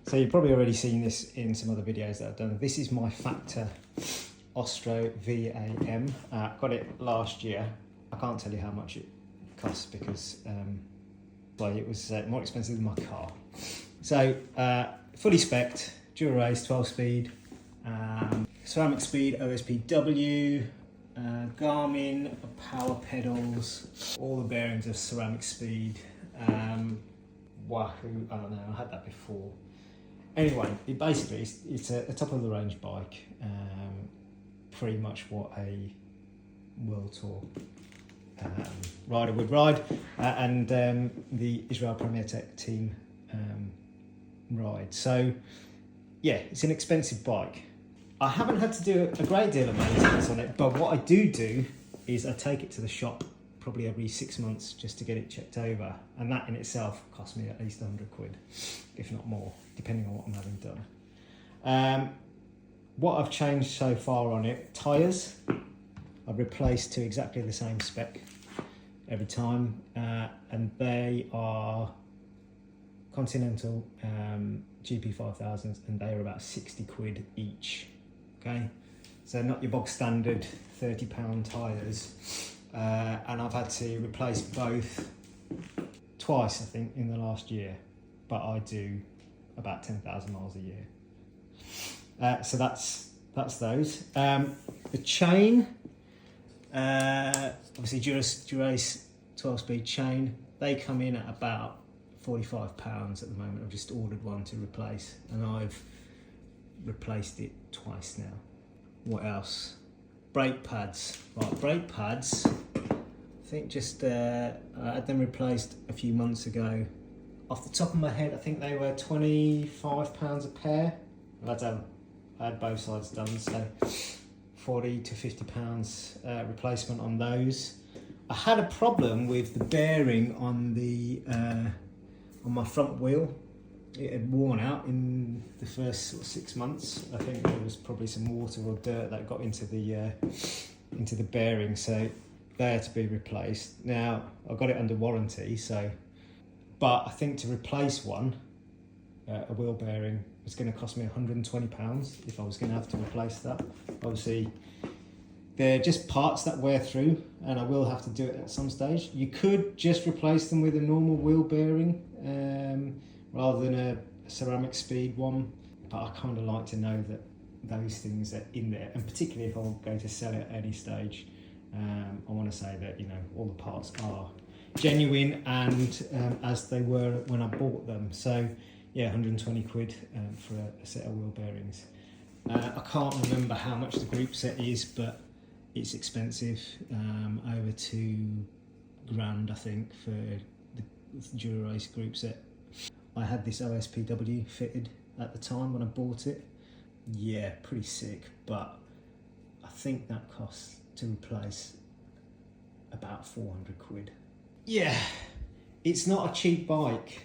So you've probably already seen this in some other videos that I've done. This is my Factor Ostro VAM. Got it last year. I can't tell you how much it costs because well, it was more expensive than my car. So fully spec'd, dual race, 12 speed, ceramic speed, OSPW, Garmin, power pedals, all the bearings of ceramic speed. Wahoo, I don't know, I had that before. Anyway, it's a top of the range bike, pretty much what a World Tour rider would ride, and the Israel Premier Tech team ride. So yeah, it's an expensive bike. I haven't had to do a great deal of maintenance on it, but what I do is I take it to the shop probably every 6 months just to get it checked over, and that in itself cost me at least 100 quid, if not more, depending on what I'm having done. What I've changed so far on it: tyres I've replaced to exactly the same spec every time, and they are Continental GP5000s, and they are about 60 quid each. Okay, so not your bog standard £30 tyres. And I've had to replace both twice, I think, in the last year, but I do about 10,000 miles a year. So that's those. The chain, obviously Durace 12-speed chain, they come in at about £45 at the moment. I've just ordered one to replace, and I've replaced it twice now. What else? Brake pads. Right, brake pads, I think just I had them replaced a few months ago. Off the top of my head, I think they were £25 a pair. I had both sides done, so £40 to £50 replacement on those. I had a problem with the bearing on the on my front wheel. It had worn out in the first sort of 6 months. I think there was probably some water or dirt that got into the bearing, so they had to be replaced. Now I got it under warranty, so, but I think to replace one, a wheel bearing, was going to cost me £120 if I was going to have to replace that. Obviously, they're just parts that wear through, and I will have to do it at some stage. You could just replace them with a normal wheel bearing, rather than a ceramic speed one, but I kind of like to know that those things are in there, and particularly if I'm going to sell it at any stage, I want to say that, you know, all the parts are genuine and as they were when I bought them. So yeah, 120 quid for a set of wheel bearings. I can't remember how much the group set is, but it's expensive, over £2 grand I think for the Durace group set. I had this OSPW fitted at the time when I bought it. Yeah, pretty sick, but I think that costs to replace about 400 quid. Yeah, it's not a cheap bike.